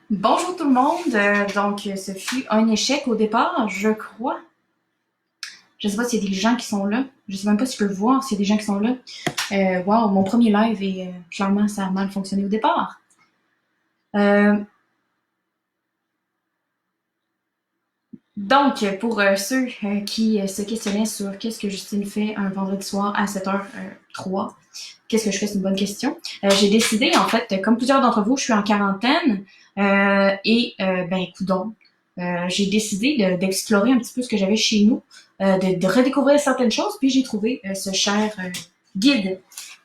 Bonjour tout le monde. Ce fut un échec au départ, je crois. Je sais pas s'il y a des gens qui sont là. Je sais même pas si je peux le voir s'il y a des gens qui sont là. Wow, mon premier live et clairement ça a mal fonctionné au départ. Euh, pour ceux qui se questionnaient sur qu'est-ce que Justine fait un vendredi soir à 7h03, qu'est-ce que je fais, c'est une bonne question. J'ai décidé, en fait, comme plusieurs d'entre vous, je suis en quarantaine coudonc, j'ai décidé d'explorer un petit peu ce que j'avais chez nous, de redécouvrir certaines choses, puis j'ai trouvé ce cher guide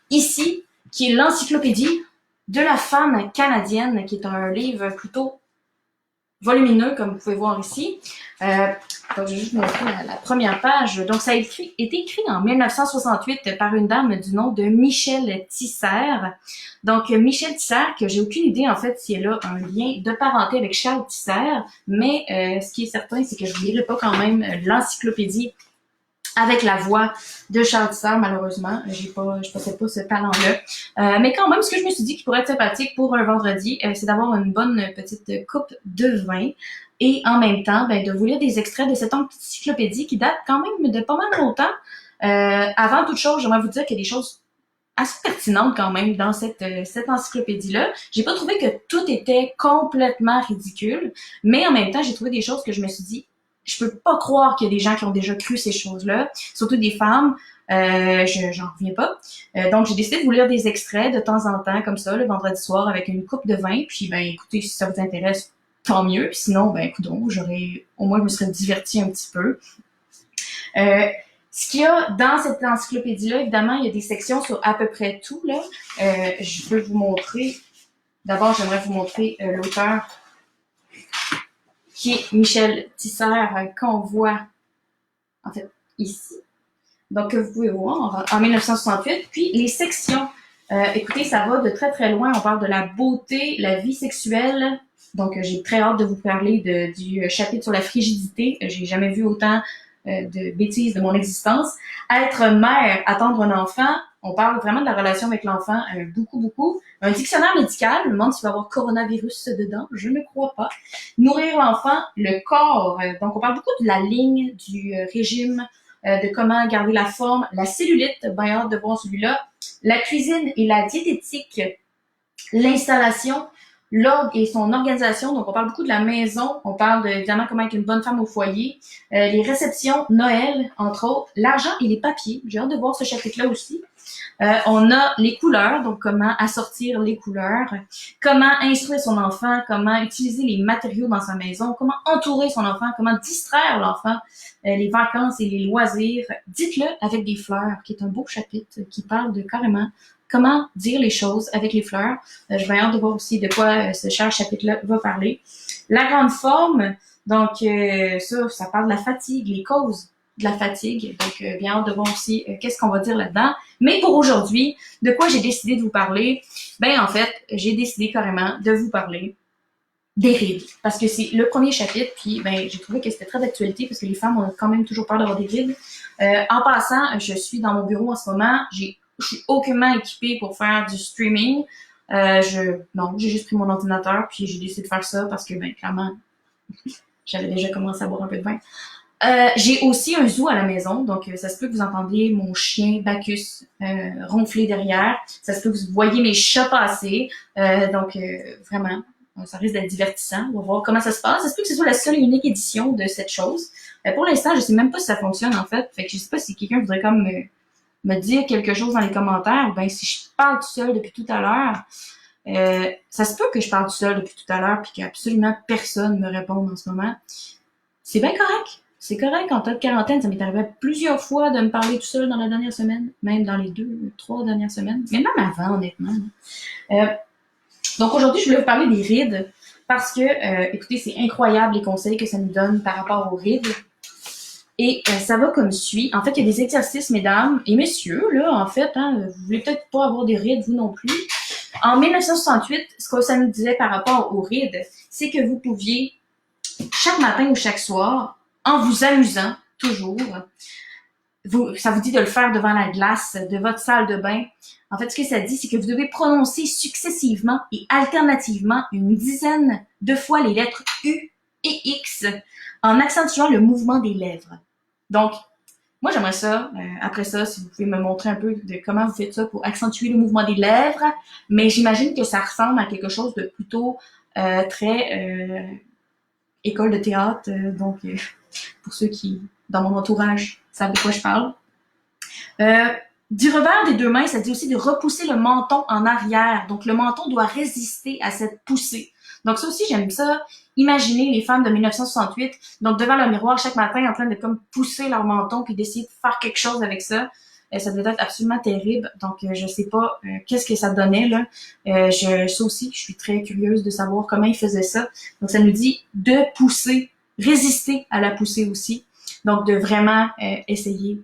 ici, qui est l'encyclopédie de la femme canadienne, qui est un livre plutôt volumineux, comme vous pouvez voir ici. Donc, je vais juste montrer la première page. Donc, ça a été écrit en 1968 par une dame du nom de Michel Tisser. Donc, Michel Tisser, que j'ai aucune idée, en fait, si elle a un lien de parenté avec Charles Tisser, mais ce qui est certain, c'est que je ne lirai pas quand même l'encyclopédie avec la voix de Charles Tisser, malheureusement. Je possède pas ce talent-là. Mais quand même, ce que je me suis dit qui pourrait être sympathique pour un vendredi, c'est d'avoir une bonne petite coupe de vin et en même temps, de vous lire des extraits de cette encyclopédie qui date quand même de pas mal longtemps. Avant toute chose, j'aimerais vous dire qu'il y a des choses assez pertinentes quand même dans cette encyclopédie-là. J'ai pas trouvé que tout était complètement ridicule, mais en même temps, j'ai trouvé des choses que je me suis dit, je peux pas croire qu'il y a des gens qui ont déjà cru ces choses-là, surtout des femmes. J'en reviens pas. Donc, j'ai décidé de vous lire des extraits de temps en temps, comme ça, le vendredi soir, avec une coupe de vin. Puis, écoutez, si ça vous intéresse, tant mieux. Sinon, au moins, je me serais divertie un petit peu. Euh, Ce qu'il y a dans cette encyclopédie-là, évidemment, il y a des sections sur à peu près tout, là. Je peux vous montrer. D'abord, j'aimerais vous montrer l'auteur qui est Michel Tisser, qu'on voit, en fait, ici. Donc, vous pouvez voir en 1968. Puis, les sections, écoutez, ça va de très, très loin. On parle de la beauté, la vie sexuelle. Donc, j'ai très hâte de vous parler du chapitre sur la frigidité. J'ai jamais vu autant de bêtises de mon existence. Être mère, attendre un enfant. On parle vraiment de la relation avec l'enfant, beaucoup, beaucoup. Un dictionnaire médical, je me demande s'il va y avoir coronavirus dedans, je ne crois pas. Nourrir l'enfant, le corps. Donc, on parle beaucoup de la ligne du régime, de comment garder la forme, la cellulite, bien hâte de voir celui-là, la cuisine et la diététique, l'installation, l'ordre et son organisation. Donc, on parle beaucoup de la maison, on parle évidemment comment être une bonne femme au foyer, les réceptions, Noël, entre autres, l'argent et les papiers. J'ai hâte de voir ce chapitre-là aussi. On a les couleurs, donc comment assortir les couleurs, comment instruire son enfant, comment utiliser les matériaux dans sa maison, comment entourer son enfant, comment distraire l'enfant, les vacances et les loisirs. Dites-le avec des fleurs, qui est un beau chapitre qui parle de carrément comment dire les choses avec les fleurs. Je vais hâte de voir aussi de quoi ce cher chapitre-là va parler. La grande forme, donc ça parle de la fatigue, les causes de la fatigue. Donc, bien hâte de voir aussi qu'est-ce qu'on va dire là-dedans. Mais pour aujourd'hui, de quoi j'ai décidé de vous parler? En fait, j'ai décidé carrément de vous parler des rides. Parce que c'est le premier chapitre, puis j'ai trouvé que c'était très d'actualité parce que les femmes ont quand même toujours peur d'avoir des rides. En passant, je suis dans mon bureau en ce moment. Je suis aucunement équipée pour faire du streaming. Non, j'ai juste pris mon ordinateur, puis j'ai décidé de faire ça parce que, clairement, j'avais déjà commencé à boire un peu de vin. J'ai aussi un zoo à la maison, donc ça se peut que vous entendiez mon chien Bacchus ronfler derrière. Ça se peut que vous voyez mes chats passer. Vraiment, ça risque d'être divertissant. On va voir comment ça se passe. Ça se peut que ce soit la seule et unique édition de cette chose. Pour l'instant, je sais même pas si ça fonctionne en fait. Fait que je sais pas si quelqu'un voudrait comme me dire quelque chose dans les commentaires. Si je parle tout seul depuis tout à l'heure, ça se peut que je parle tout seul depuis tout à l'heure puis qu'absolument personne me réponde en ce moment. C'est bien correct. C'est correct, en temps de quarantaine, ça m'est arrivé plusieurs fois de me parler tout seul dans la dernière semaine, même dans les 3 dernières semaines, mais même avant, honnêtement. Euh, donc aujourd'hui, je voulais vous parler des rides parce que, écoutez, c'est incroyable les conseils que ça nous donne par rapport aux rides. Et ça va comme suit. En fait, il y a des exercices, mesdames et messieurs, là, en fait, vous voulez peut-être pas avoir des rides, vous non plus. En 1968, ce que ça nous disait par rapport aux rides, c'est que vous pouviez, chaque matin ou chaque soir, en vous amusant, toujours, ça vous dit de le faire devant la glace de votre salle de bain. En fait, ce que ça dit, c'est que vous devez prononcer successivement et alternativement une dizaine de fois les lettres U et X en accentuant le mouvement des lèvres. Donc, moi, j'aimerais ça, après ça, si vous pouvez me montrer un peu de comment vous faites ça pour accentuer le mouvement des lèvres, mais j'imagine que ça ressemble à quelque chose de plutôt très école de théâtre, pour ceux qui, dans mon entourage, savent de quoi je parle. Du revers des deux mains, ça dit aussi de repousser le menton en arrière. Donc, le menton doit résister à cette poussée. Donc, ça aussi, j'aime ça. Imaginez les femmes de 1968, donc devant le miroir chaque matin, en train de comme pousser leur menton puis d'essayer de faire quelque chose avec ça. Ça devait être absolument terrible. Donc, je sais pas qu'est-ce que ça donnait, là. Ça aussi, je suis très curieuse de savoir comment ils faisaient ça. Donc, ça nous dit de pousser, résister à la poussée aussi. Donc, de vraiment essayer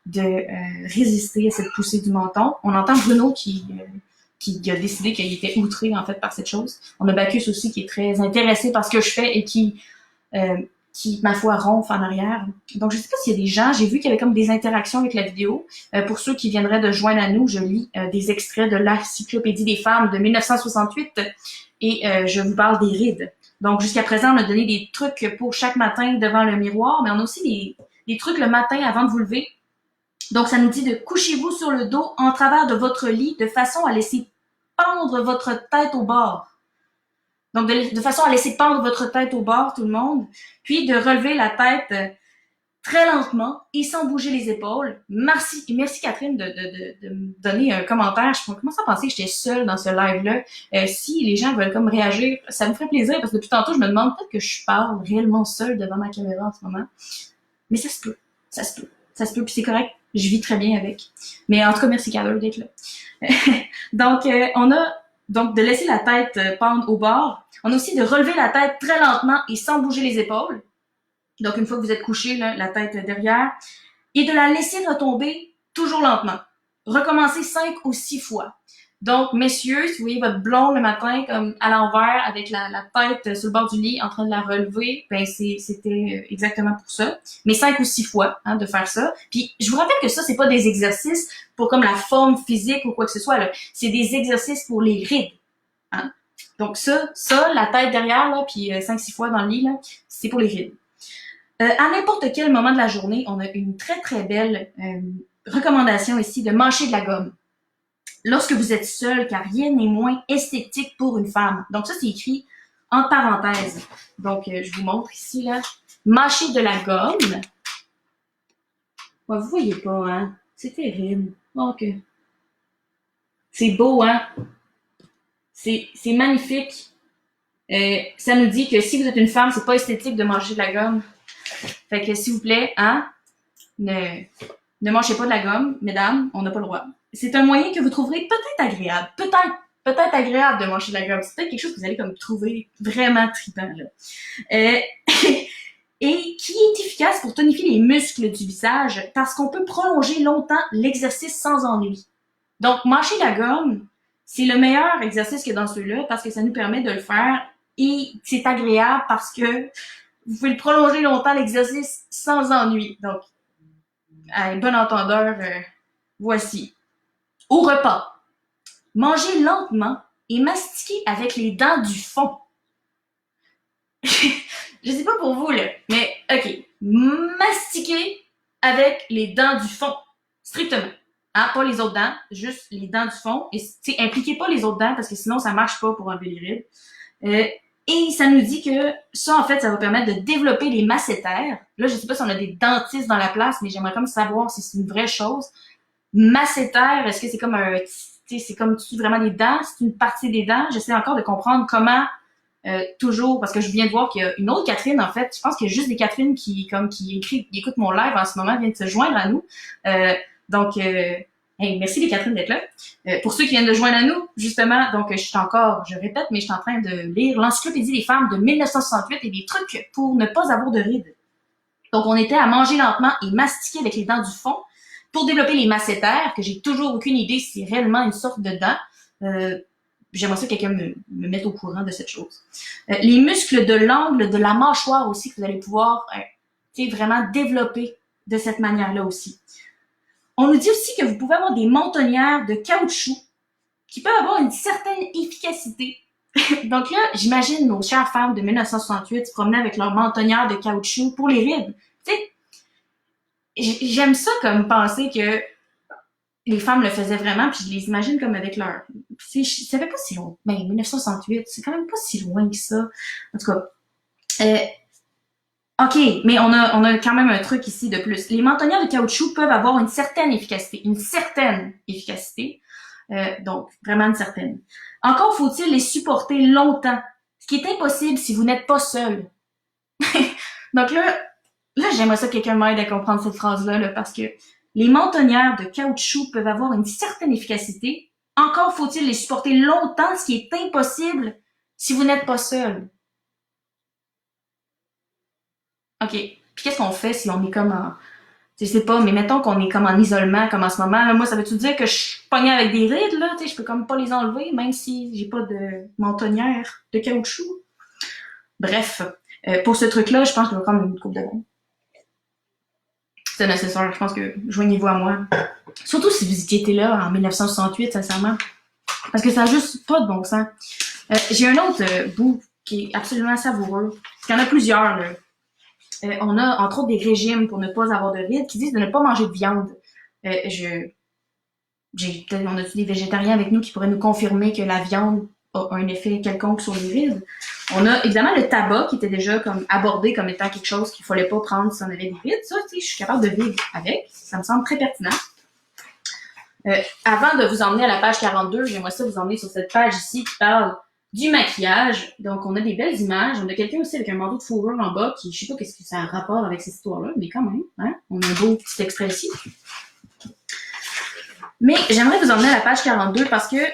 de résister à cette poussée du menton. On entend Bruno qui a décidé qu'il était outré, en fait, par cette chose. On a Bacchus aussi qui est très intéressé par ce que je fais et qui ma foi, ronfle en arrière. Donc, je sais pas s'il y a des gens, j'ai vu qu'il y avait comme des interactions avec la vidéo. Pour ceux qui viendraient de joindre à nous, je lis des extraits de l'Encyclopédie des femmes de 1968 et je vous parle des rides. Donc, jusqu'à présent, on a donné des trucs pour chaque matin devant le miroir, mais on a aussi des trucs le matin avant de vous lever. Donc, ça nous dit de couchez-vous sur le dos en travers de votre lit de façon à laisser pendre votre tête au bord. Donc, de façon à laisser pendre votre tête au bord, tout le monde. Puis, de relever la tête très lentement et sans bouger les épaules. Merci Catherine de me donner un commentaire. Je commence à penser que j'étais seule dans ce live-là. Si les gens veulent comme réagir, ça me ferait plaisir parce que depuis tantôt, je me demande peut-être que je parle réellement seule devant ma caméra en ce moment. Mais ça se peut. Puis c'est correct. Je vis très bien avec. Mais en tout cas, merci Carole d'être là. Donc, on a donc de laisser la tête pendre au bord. On a aussi de relever la tête très lentement et sans bouger les épaules. Donc, une fois que vous êtes couché, là, la tête derrière. Et de la laisser retomber toujours lentement. Recommencer 5 ou 6 fois. Donc, messieurs, si vous voyez votre blonde le matin comme à l'envers avec la tête sur le bord du lit en train de la relever, ben c'était exactement pour ça. Mais 5 ou 6 fois de faire ça. Puis, je vous rappelle que ça, c'est pas des exercices pour comme la forme physique ou quoi que ce soit. Là. C'est des exercices pour les rides. Hein? Donc, ça, la tête derrière, là, puis 5-6 fois dans le lit, là, c'est pour les rides. À n'importe quel moment de la journée, on a une très, très belle recommandation ici de mâcher de la gomme. Lorsque vous êtes seul, car rien n'est moins esthétique pour une femme. Donc ça, c'est écrit en parenthèse. Donc, je vous montre ici, là. Mâcher de la gomme. Ouais, vous voyez pas, hein? C'est terrible. Donc, c'est beau, hein? C'est magnifique. Ça nous dit que si vous êtes une femme, c'est pas esthétique de mâcher de la gomme. Fait que, s'il vous plaît, hein? Ne mâchez pas de la gomme, mesdames, on n'a pas le droit. C'est un moyen que vous trouverez peut-être agréable. Peut-être agréable de mâcher de la gomme. C'est peut-être quelque chose que vous allez comme trouver vraiment trippant, là. Et qui est efficace pour tonifier les muscles du visage parce qu'on peut prolonger longtemps l'exercice sans ennui. Donc, mâcher la gomme, c'est le meilleur exercice que dans ceux-là parce que ça nous permet de le faire et c'est agréable parce que vous pouvez le prolonger longtemps l'exercice sans ennui. Donc, à un bon entendeur, voici. Au repas, mangez lentement et mastiquez avec les dents du fond. Je sais pas pour vous, là, mais OK. Mastiquez avec les dents du fond. Strictement. Hein, pas les autres dents, juste les dents du fond. Et impliquez pas les autres dents parce que sinon, ça marche pas pour enlever les rides. Et ça nous dit que ça, en fait, ça va permettre de développer les masséters. Là, je sais pas si on a des dentistes dans la place, mais j'aimerais comme savoir si c'est une vraie chose. Masséter, est-ce que c'est comme c'est comme vraiment des dents? C'est une partie des dents? J'essaie encore de comprendre comment toujours, parce que je viens de voir qu'il y a une autre Catherine, en fait. Je pense qu'il y a juste des Catherine qui écoutent mon live en ce moment, viennent de se joindre à nous. Donc, hey, merci les Catherine d'être là. Pour ceux qui viennent de joindre à nous, justement, donc je répète, mais je suis en train de lire l'Encyclopédie des femmes de 1968 et des trucs pour ne pas avoir de rides. Donc, on était à manger lentement et mastiquer avec les dents du fond pour développer les masséters, que j'ai toujours aucune idée si c'est réellement une sorte de dent. J'aimerais ça que quelqu'un me mette au courant de cette chose. Les muscles de l'angle de la mâchoire aussi, que vous allez pouvoir vraiment développer de cette manière-là aussi. On nous dit aussi que vous pouvez avoir des mentonnières de caoutchouc qui peuvent avoir une certaine efficacité. Donc là, j'imagine nos chères femmes de 1968 se promener avec leur mentonnière de caoutchouc pour les rides. Tu sais, j'aime ça comme penser que les femmes le faisaient vraiment, puis je les imagine comme avec leur... Ça fait pas si loin. Ben, 1968, c'est quand même pas si loin que ça. En tout cas, OK, mais on a quand même un truc ici de plus. Les mentonnières de caoutchouc peuvent avoir une certaine efficacité. Une certaine efficacité. Donc, vraiment une certaine. Encore faut-il les supporter longtemps, ce qui est impossible si vous n'êtes pas seul. Donc là, j'aimerais ça que quelqu'un m'aide à comprendre cette phrase-là, là, parce que les mentonnières de caoutchouc peuvent avoir une certaine efficacité. Encore faut-il les supporter longtemps, ce qui est impossible si vous n'êtes pas seul. OK. Puis qu'est-ce qu'on fait si on est comme en... Je sais pas, mais mettons qu'on est comme en isolement, comme en ce moment. Là, moi, ça veut-tu dire que je suis pognée avec des rides, là? Tu sais, je peux comme pas les enlever, même si j'ai pas de mentonnière de caoutchouc. Bref, pour ce truc-là, je pense que je vais prendre une coupe de bain. C'est nécessaire. Je pense que joignez-vous à moi. Surtout si vous étiez là en 1968, sincèrement. Parce que ça a juste pas de bon sens. J'ai un autre bout qui est absolument savoureux. Il y en a plusieurs, là. On a, entre autres, des régimes pour ne pas avoir de rides qui disent de ne pas manger de viande. On a-tu des végétariens avec nous qui pourraient nous confirmer que la viande a un effet quelconque sur les rides? On a évidemment le tabac qui était déjà comme abordé comme étant quelque chose qu'il fallait pas prendre si on avait des rides. Ça, tu sais, je suis capable de vivre avec. Ça me semble très pertinent. Avant de vous emmener à la page 42, j'aimerais ça vous emmener sur cette page ici qui parle du maquillage. Donc, on a des belles images. On a quelqu'un aussi avec un manteau de fourrure en bas qui, je sais pas qu'est-ce que ça a un rapport avec cette histoire-là, mais quand même, hein. On a un beau petit extrait ici. Mais j'aimerais vous emmener à la page 42 parce que, tu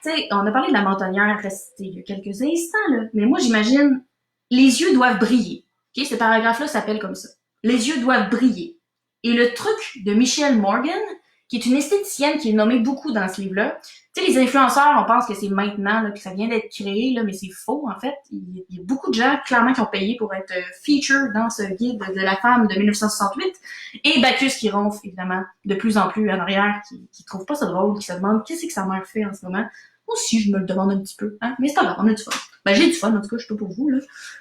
sais, on a parlé de la mentonnière restée il y a quelques instants, là. Mais moi, j'imagine, les yeux doivent briller. OK? Ce paragraphe-là s'appelle comme ça. Les yeux doivent briller. Et le truc de Michelle Morgan, qui est une esthéticienne qui est nommée beaucoup dans ce livre-là. Tu sais, les influenceurs, on pense que c'est maintenant, là, que ça vient d'être créé, là, mais c'est faux, en fait. Il y a beaucoup de gens, clairement, qui ont payé pour être featured dans ce guide de la femme de 1968. Et Bacchus qui ronfle, évidemment, de plus en plus en arrière, qui trouve pas ça drôle, qui se demande qu'est-ce que sa mère fait en ce moment. Moi aussi, je me le demande un petit peu, hein. Mais c'est pas grave, on a du fun. Ben, j'ai du fun, en tout cas, je sais pas pour vous, là.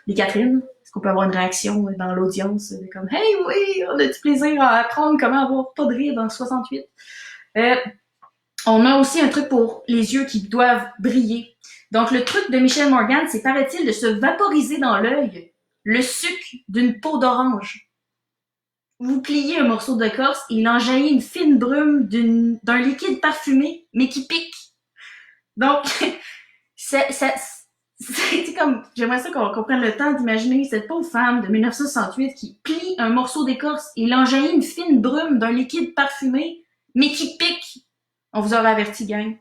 Les Catherine, est-ce qu'on peut avoir une réaction dans l'audience, comme, hey, oui, on a du plaisir à apprendre comment avoir pas de rire dans 68. On a aussi un truc pour les yeux qui doivent briller. Donc, le truc de Michelle Morgan, c'est, paraît-il, de se vaporiser dans l'œil le sucre d'une peau d'orange. Vous pliez un morceau d'écorce et il en jaillit une fine brume d'un liquide parfumé, mais qui pique. Donc, c'est comme, j'aimerais ça qu'on prenne le temps d'imaginer cette pauvre femme de 1968 qui plie un morceau d'écorce et il en jaillit une fine brume d'un liquide parfumé, mais qui pique. On vous aurait averti, gang.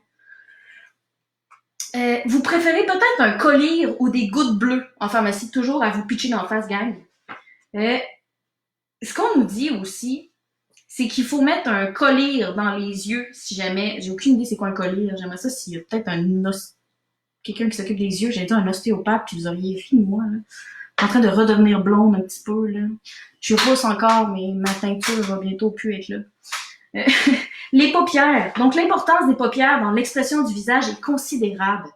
Vous préférez peut-être un collier ou des gouttes bleues en pharmacie, toujours à vous pitcher d'en face, gang. Ce qu'on nous dit aussi, c'est qu'il faut mettre un collier dans les yeux si jamais... J'ai aucune idée c'est quoi un collier. J'aimerais ça s'il y a peut-être quelqu'un qui s'occupe des yeux. J'ai dit un ostéopathe, puis vous auriez fini, moi, là. En train de redevenir blonde un petit peu, là. Je suis rousse encore, mais ma teinture va bientôt plus être là. Les paupières. Donc, l'importance des paupières dans l'expression du visage est considérable.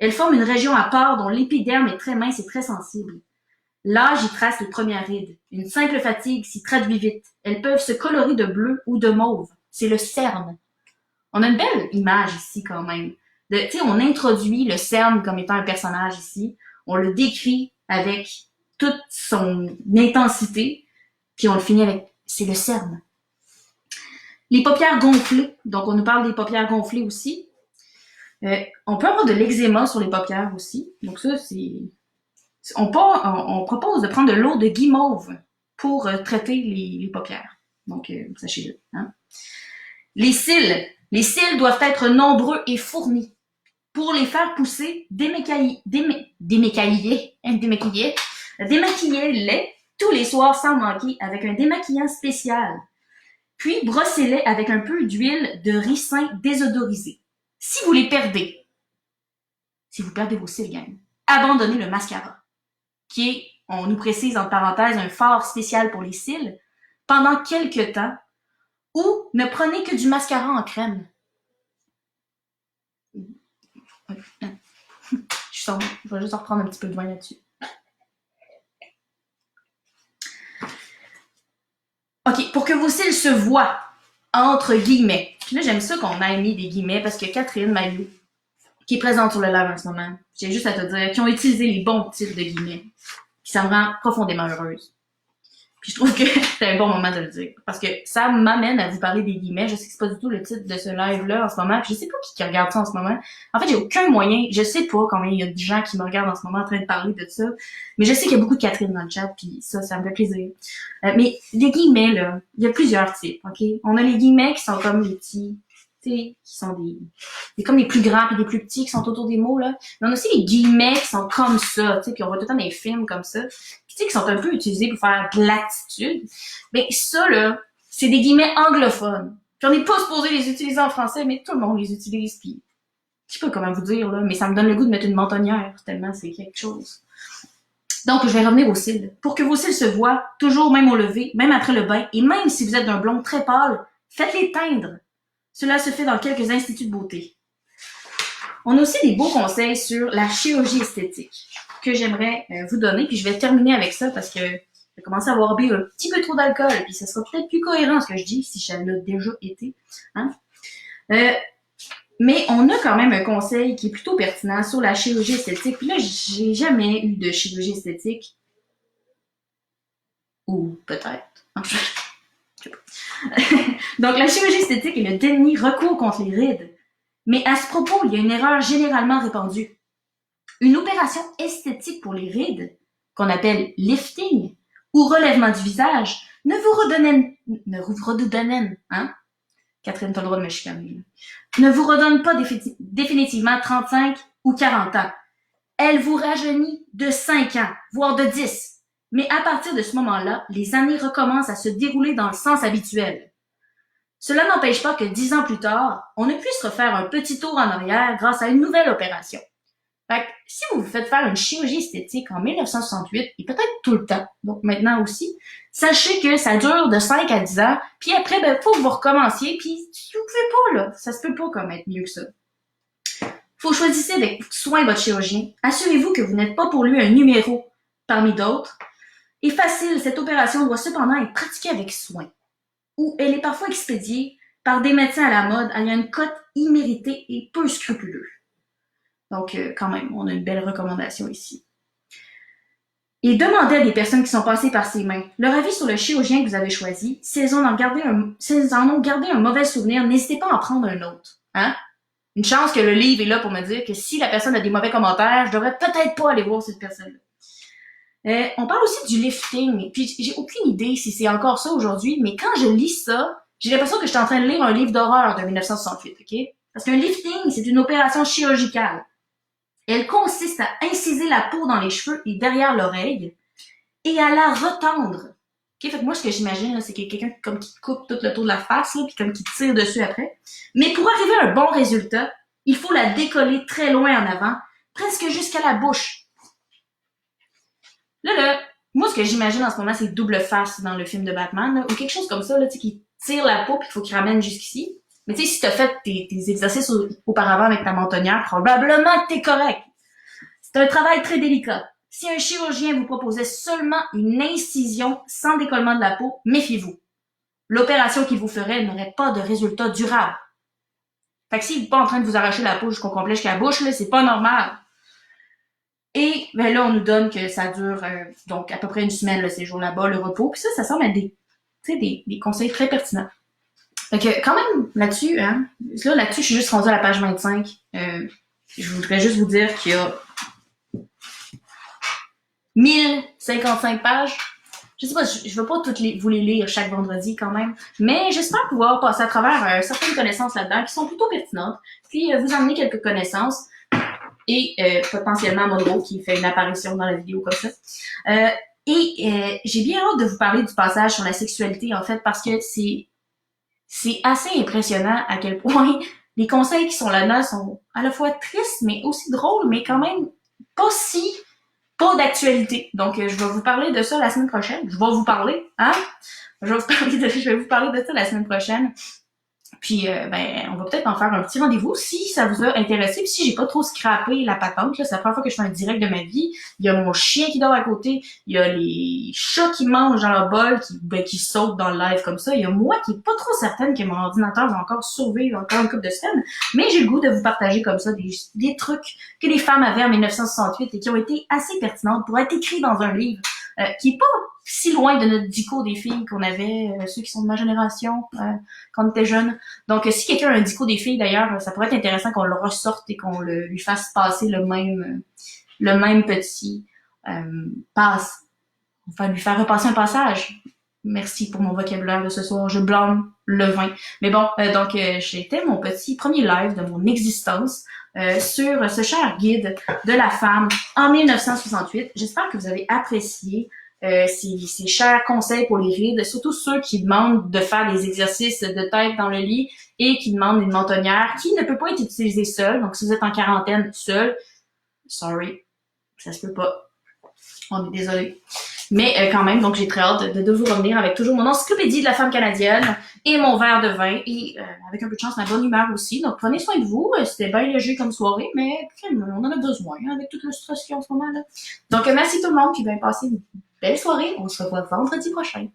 Elles forment une région à part dont l'épiderme est très mince et très sensible. L'âge y trace les premières rides. Une simple fatigue s'y traduit vite. Elles peuvent se colorer de bleu ou de mauve. C'est le cerne. On a une belle image ici quand même. Tu sais, on introduit le cerne comme étant un personnage ici. On le décrit avec toute son intensité. Puis on le finit avec « c'est le cerne ». Les paupières gonflées. Donc, on nous parle des paupières gonflées aussi. On peut avoir de l'eczéma sur les paupières aussi. Donc ça, c'est... On propose de prendre de l'eau de guimauve pour traiter les paupières. Donc, sachez-le. Hein? Les cils. Les cils doivent être nombreux et fournis. Pour les pousser, démaquillez-les tous les soirs sans manquer avec un démaquillant spécial. Puis, brossez-les avec un peu d'huile de ricin désodorisé. Si vous perdez vos cils, gang, abandonnez le mascara, qui est, on nous précise entre parenthèses, un fard spécial pour les cils. Pendant quelques temps, Ou ne prenez que du mascara en crème. Je vais juste reprendre un petit peu de vin là-dessus. OK, pour que vos cils se voient, entre guillemets. Puis là, j'aime ça qu'on ait mis des guillemets parce que Catherine Maillot, qui est présente sur le live en ce moment, j'ai juste à te dire, qui ont utilisé les bons types de guillemets. Puis ça me rend profondément heureuse. Puis je trouve que c'est un bon moment de le dire. Parce que ça m'amène à vous parler des guillemets. Je sais que c'est pas du tout le titre de ce live-là en ce moment. Puis je sais pas qui regarde ça en ce moment. En fait, j'ai aucun moyen. Je sais pas combien il y a de gens qui me regardent en ce moment en train de parler de ça. Mais je sais qu'il y a beaucoup de Catherine dans le chat. Puis ça me fait plaisir. Mais les guillemets, là, il y a plusieurs types, OK? On a les guillemets qui sont comme les petits, tu sais, qui sont des comme les plus grands puis les plus petits qui sont autour des mots, là. Mais on a aussi les guillemets qui sont comme ça, tu sais, puis on voit tout le temps dans les films comme ça. Puis tu sais, qui sont un peu utilisés pour faire de l'attitude. Mais ça, là, c'est des guillemets anglophones. Puis on n'est pas supposé les utiliser en français, mais tout le monde les utilise, puis je sais pas comment vous dire, là, mais ça me donne le goût de mettre une mentonnière, tellement c'est quelque chose. Donc, je vais revenir aux cils. Pour que vos cils se voient, toujours même au lever, même après le bain, et même si vous êtes d'un blond très pâle, faites-les teindre. Cela se fait dans quelques instituts de beauté. On a aussi des beaux conseils sur la chirurgie esthétique que j'aimerais vous donner, puis je vais terminer avec ça parce que j'ai commencé à avoir bu un petit peu trop d'alcool, puis ça sera peut-être plus cohérent ce que je dis si ça l'a déjà été. Hein? Mais on a quand même un conseil qui est plutôt pertinent sur la chirurgie esthétique. Puis là, j'ai jamais eu de chirurgie esthétique. Ou peut-être. Je sais pas. Donc, la chirurgie esthétique est le dernier recours contre les rides. Mais à ce propos, il y a une erreur généralement répandue. Une opération esthétique pour les rides, qu'on appelle lifting, ou relèvement du visage, ne vous redonne, hein? Catherine, t'as le droit de me chicaner. Ne vous redonne pas définitivement 35 ou 40 ans. Elle vous rajeunit de 5 ans, voire de 10. Mais à partir de ce moment-là, les années recommencent à se dérouler dans le sens habituel. Cela n'empêche pas que 10 ans plus tard, on ne puisse refaire un petit tour en arrière grâce à une nouvelle opération. Fait que, si vous vous faites faire une chirurgie esthétique en 1968, et peut-être tout le temps, donc maintenant aussi, sachez que ça dure de 5 à 10 ans, puis après, faut que vous recommenciez, puis vous pouvez pas, là. Ça se peut pas comme être mieux que ça. Faut choisir avec soin votre chirurgien. Assurez-vous que vous n'êtes pas pour lui un numéro parmi d'autres. Et facile, cette opération doit cependant être pratiquée avec soin. Ou elle est parfois expédiée par des médecins à la mode ayant une cote imméritée et peu scrupuleux. Donc, quand même, on a une belle recommandation ici. Et demandez à des personnes qui sont passées par ses mains leur avis sur le chirurgien que vous avez choisi. Si elles en ont gardé un mauvais souvenir, n'hésitez pas à en prendre un autre. Hein? Une chance que le livre est là pour me dire que si la personne a des mauvais commentaires, je devrais peut-être pas aller voir cette personne-là. On parle aussi du lifting. Puis j'ai aucune idée si c'est encore ça aujourd'hui, mais quand je lis ça, j'ai l'impression que je suis en train de lire un livre d'horreur de 1968, OK? Parce qu'un lifting, c'est une opération chirurgicale. Elle consiste à inciser la peau dans les cheveux et derrière l'oreille et à la retendre. Okay? Fait que moi, ce que j'imagine, là, c'est qu'il y a quelqu'un comme qui coupe tout le tour de la face, là, puis comme qui tire dessus après. Mais pour arriver à un bon résultat, il faut la décoller très loin en avant, presque jusqu'à la bouche. Là, moi, ce que j'imagine en ce moment, c'est double face dans le film de Batman, là, ou quelque chose comme ça, là, qui tire la peau puis il faut qu'il ramène jusqu'ici. Mais tu sais, si t'as fait tes exercices auparavant avec ta mentonnière, probablement que t'es correct. C'est un travail très délicat. Si un chirurgien vous proposait seulement une incision sans décollement de la peau, méfiez-vous. L'opération qu'il vous ferait n'aurait pas de résultat durable. Fait que s'il n'est pas en train de vous arracher la peau jusqu'au complet, jusqu'à la bouche, là, c'est pas normal. Et ben là, on nous donne que ça dure donc à peu près une semaine, le séjour là-bas, le repos. Puis ça semble être des conseils très pertinents. Fait que quand même, là-dessus, hein, là-dessus, je suis juste rendue à la page 25. Je voudrais juste vous dire qu'il y a 1055 pages. Je sais pas, je veux pas vous les lire chaque vendredi quand même, mais j'espère pouvoir passer à travers certaines connaissances là-dedans qui sont plutôt pertinentes, puis vous emmener quelques connaissances et potentiellement Monroe qui fait une apparition dans la vidéo comme ça. J'ai bien hâte de vous parler du passage sur la sexualité en fait parce que c'est assez impressionnant à quel point les conseils qui sont là-dedans sont à la fois tristes mais aussi drôles, mais quand même pas si pas d'actualité. Donc, je vais vous parler de ça la semaine prochaine. Je vais vous parler, hein? Je vais vous parler de ça la semaine prochaine. Puis, ben, on va peut-être en faire un petit rendez-vous si ça vous a intéressé. Puis si j'ai pas trop scrappé la patente, là, c'est la première fois que je fais un direct de ma vie. Il y a mon chien qui dort à côté. Il y a les chats qui mangent dans le bol, qui sautent dans le live comme ça. Il y a moi qui est pas trop certaine que mon ordinateur va encore survivre encore une couple de semaines. Mais j'ai le goût de vous partager comme ça des trucs que les femmes avaient en 1968 et qui ont été assez pertinentes pour être écrits dans un livre qui est pas si loin de notre dico des filles qu'on avait, ceux qui sont de ma génération, quand on était jeunes. Donc, si quelqu'un a un dico des filles, d'ailleurs, ça pourrait être intéressant qu'on le ressorte et qu'on lui fasse passer le même petit passe. Enfin, lui faire repasser un passage. Merci pour mon vocabulaire de ce soir. Je blâme le vin. Mais bon, donc, j'étais mon petit premier live de mon existence sur ce cher guide de la femme en 1968. J'espère que vous avez apprécié ces chers conseils pour les rides, surtout ceux qui demandent de faire des exercices de tête dans le lit et qui demandent une mentonnière qui ne peut pas être utilisée seule. Donc, si vous êtes en quarantaine seul, sorry, ça se peut pas. On est désolé. Mais quand même, donc j'ai très hâte de vous revenir avec toujours mon encyclopédie de la femme canadienne et mon verre de vin et avec un peu de chance ma bonne humeur aussi. Donc prenez soin de vous. C'était bien léger comme soirée, mais on en a besoin hein, avec toute le stress qu'il y a en ce moment là. Donc merci tout le monde, puis bien passez une belle soirée. On se revoit vendredi prochain.